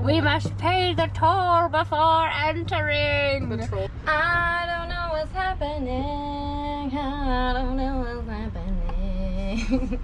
We must pay the toll before entering. The troll. I don't know what's happening. I don't know what's happening.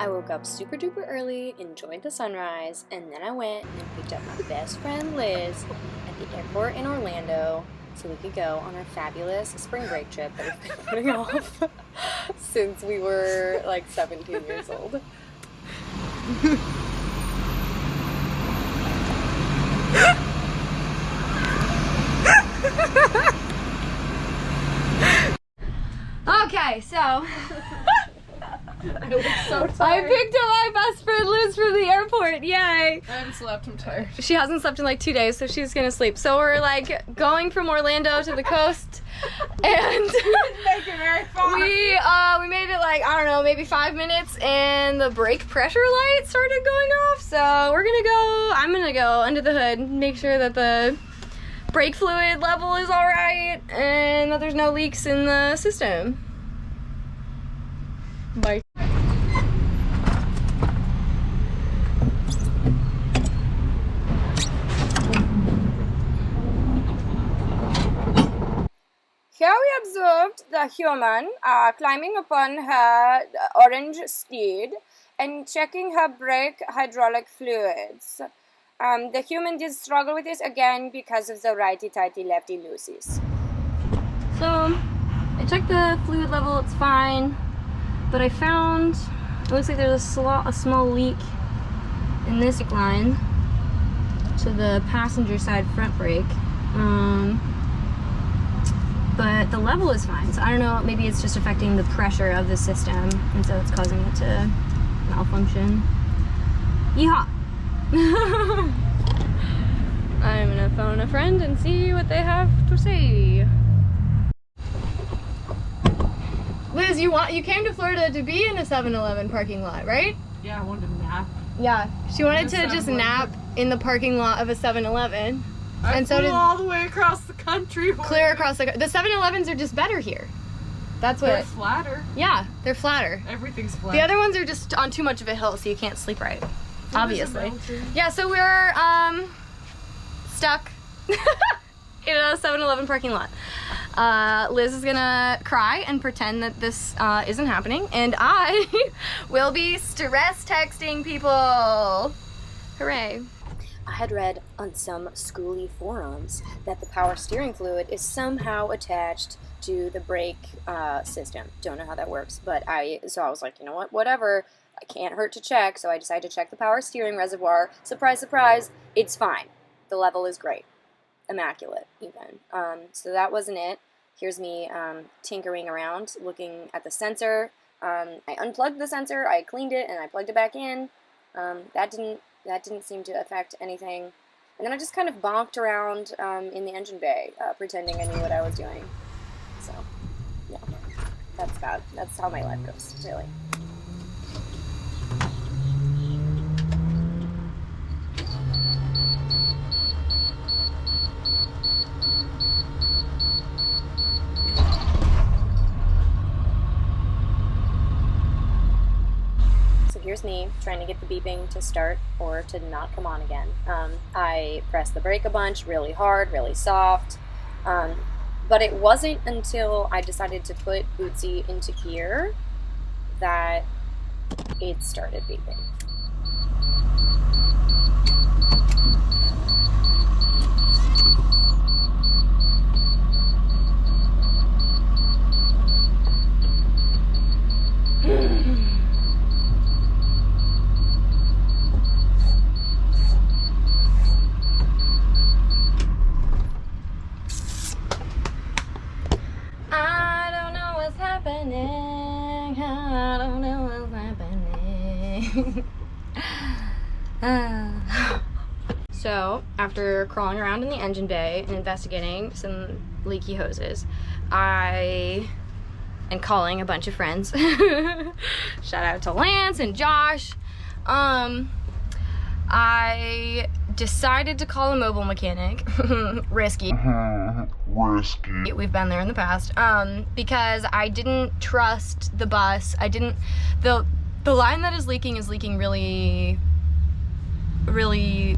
I woke up super duper early, enjoyed the sunrise, and then I went and picked up my best friend Liz at the airport in Orlando so we could go on our fabulous spring break trip that we've been putting off since we were like 17 years old. Okay, so I look so tired. I picked up my best friend Liz from the airport. Yay! I haven't slept. I'm tired. She hasn't slept in like 2 days, so she's gonna sleep. So we're like going from Orlando to the coast, and Make it very far. we made it like, I don't know, maybe 5 minutes, and the brake pressure light started going off. So I'm gonna go under the hood, make sure that the brake fluid level is all right, and that there's no leaks in the system. Bye. Here we observed the human climbing upon her orange steed and checking her brake hydraulic fluids. The human did struggle with this again because of the righty-tighty lefty-loosies. So, I checked the fluid level, it's fine. But I found, it looks like there's a small leak in this line to the passenger side front brake. But the level is fine, so I don't know, maybe it's just affecting the pressure of the system, and so it's causing it to malfunction. Yeehaw! I'm gonna phone a friend and see what they have to say. Liz, you came to Florida to be in a 7-Eleven parking lot, right? Yeah, I wanted to nap. Yeah, she wanted to just nap in the parking lot of a 7-Eleven. And so did all the way across the country. Clear across the 7-Elevens are just better here. That's what. They're flatter. Yeah, they're flatter. Everything's flat. The other ones are just on too much of a hill, so you can't sleep right. Obviously. Yeah, so we're stuck in a 7-Eleven parking lot. Liz is gonna cry and pretend that this isn't happening, and I will be stress texting people. Hooray. I had read on some schooly forums that the power steering fluid is somehow attached to the brake system. Don't know how that works, but so I was like, you know what, whatever, I can't hurt to check, so I decided to check the power steering reservoir. Surprise, surprise, it's fine. The level is great. Immaculate, even. So that wasn't it. Here's me tinkering around, looking at the sensor. I unplugged the sensor, I cleaned it, and I plugged it back in. That didn't seem to affect anything. And then I just kind of bonked around in the engine bay, pretending I knew what I was doing. So, yeah, that's how my life goes, really. Here's me trying to get the beeping to start or to not come on again. I pressed the brake a bunch, really hard, really soft, but it wasn't until I decided to put Bootsy into gear that it started beeping. happening? I don't know what's happening. So, after crawling around in the engine bay and investigating some leaky hoses, and calling a bunch of friends. Shout out to Lance and Josh. I decided to call a mobile mechanic. Risky. Risky. We've been there in the past. Because I didn't trust the bus. The line that is leaking really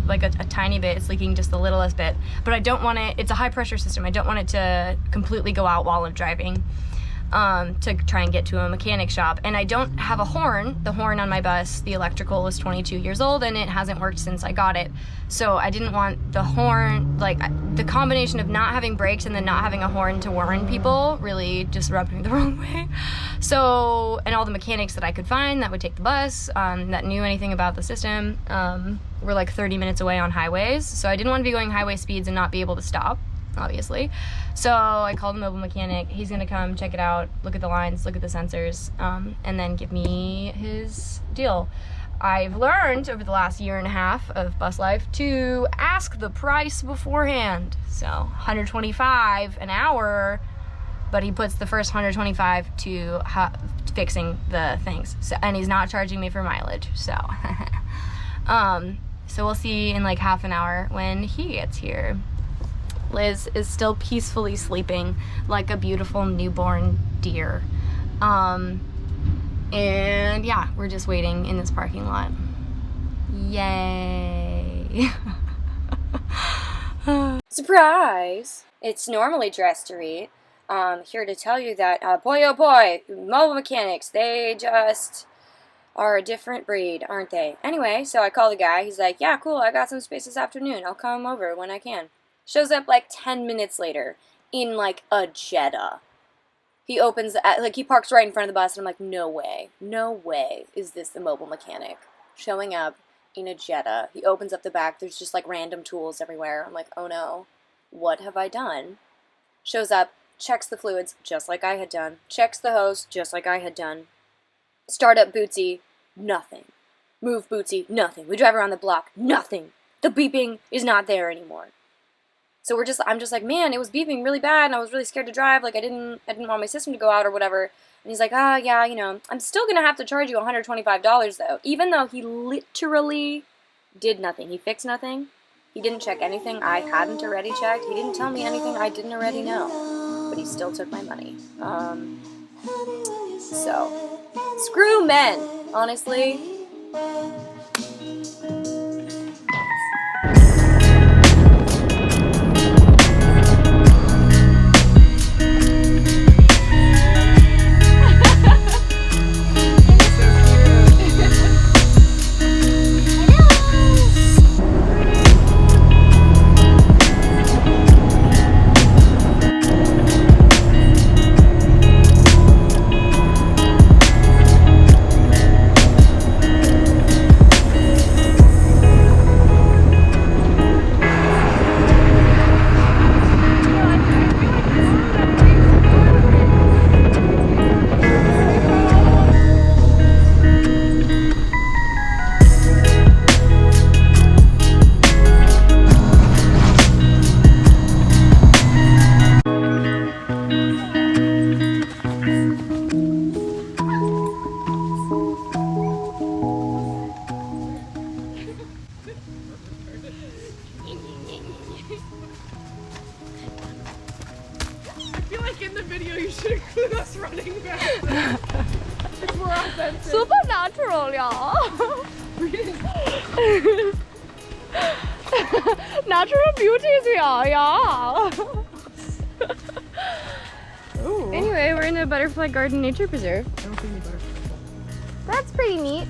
like a tiny bit. It's leaking just the littlest bit. But I don't want it, it's a high pressure system. I don't want it to completely go out while I'm driving. To try and get to a mechanic shop. And I don't have a horn. The horn on my bus, the electrical, is 22 years old and it hasn't worked since I got it. So I didn't want the horn, like the combination of not having brakes and then not having a horn to warn people really just rubbed me the wrong way. So, and all the mechanics that I could find that would take the bus, that knew anything about the system, were like 30 minutes away on highways. So I didn't want to be going highway speeds and not be able to stop, obviously. So I called the mobile mechanic. He's gonna come check it out, look at the lines, look at the sensors, and then give me his deal. I've learned over the last year and a half of bus life to ask the price beforehand. So $125 an hour, but he puts the first $125 to fixing the things. So, and he's not charging me for mileage. So, so we'll see in like half an hour when he gets here. Liz is still peacefully sleeping like a beautiful newborn deer. And yeah, we're just waiting in this parking lot. Yay. Surprise! It's normally Dress to Read. Here to tell you that, boy oh boy, mobile mechanics, they just are a different breed, aren't they? Anyway, so I call the guy. He's like, yeah, cool, I got some space this afternoon. I'll come over when I can. Shows up like 10 minutes later in like a Jetta. He opens, like he parks right in front of the bus and I'm like, no way is this the mobile mechanic showing up in a Jetta. He opens up the back, there's just like random tools everywhere. I'm like, oh no, what have I done? Shows up, checks the fluids just like I had done, checks the hose just like I had done. Start up Bootsy, nothing. Move Bootsy, nothing. We drive around the block, nothing. The beeping is not there anymore. So I'm just like, man, it was beeping really bad and I was really scared to drive, like I didn't want my system to go out or whatever. And he's like, yeah, you know, I'm still gonna have to charge you $125 though, even though he literally did nothing. He fixed nothing. He didn't check anything I hadn't already checked. He didn't tell me anything I didn't already know. But he still took my money. So, screw men, honestly. In the video, you should include us running back. It's more authentic. Supernatural, y'all. Natural beauties, y'all. Anyway, we're in the Butterfly Garden Nature Preserve. I don't see any butterflies. That's pretty neat.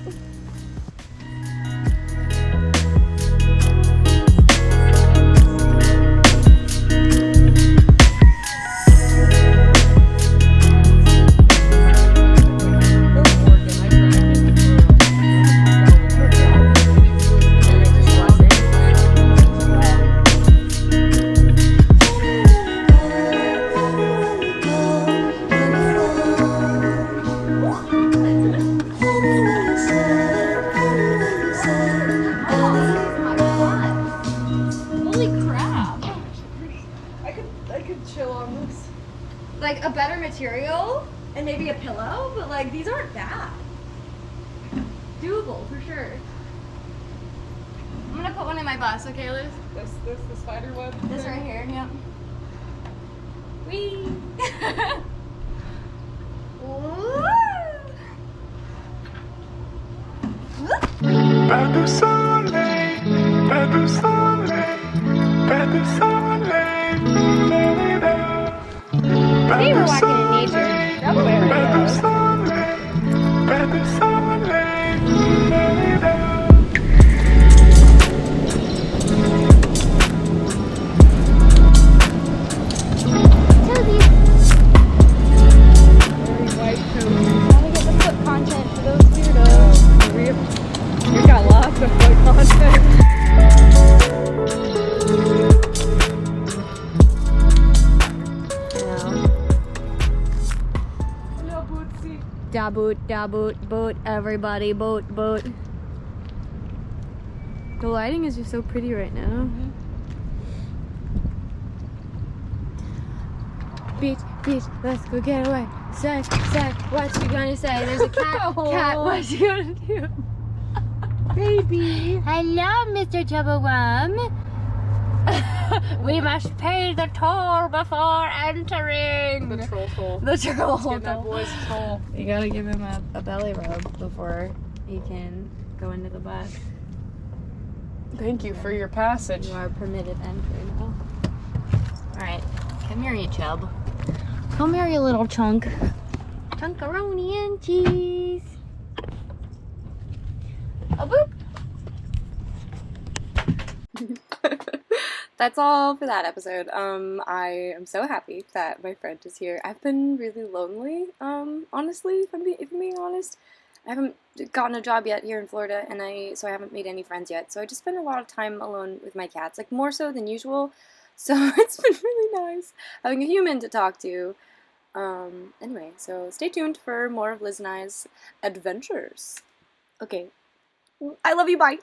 like a better material and maybe a pillow, but like these aren't bad. Doable for sure. I'm gonna put one in my bus, okay, Liz? The spider web. This right here, yep. Whee! Pas de soleil, pas de soleil, pas de soleil. Today we're walking in nature. That's where Pas it de goes. soleil, pas de soleil. Very white coat. Gotta get the foot content for those weirdos. We got lots of foot content. Hello, Bootsy. Da boot, boat, everybody, boat. The lighting is just so pretty right now. Beach, let's go get away. Say, what you gonna say? There's a cat, what you gonna do? Baby. Hello, Mr. Chubbawum. We must pay the toll before entering. The troll toll. The troll Get that toll. boy's toll. You gotta give him a belly rub before he can go into the bus. Thank you for your passage. You are permitted entry now. Alright, come here, you chub. Come here, you little chunk. Chunkaroni and cheese. A boop. That's all for that episode. I am so happy that my friend is here. I've been really lonely, honestly, if I'm being honest. I haven't gotten a job yet here in Florida, and so I haven't made any friends yet. So I just spend a lot of time alone with my cats, like more so than usual. So it's been really nice having a human to talk to. Anyway, so stay tuned for more of Liz and I's adventures. Okay, I love you, bye!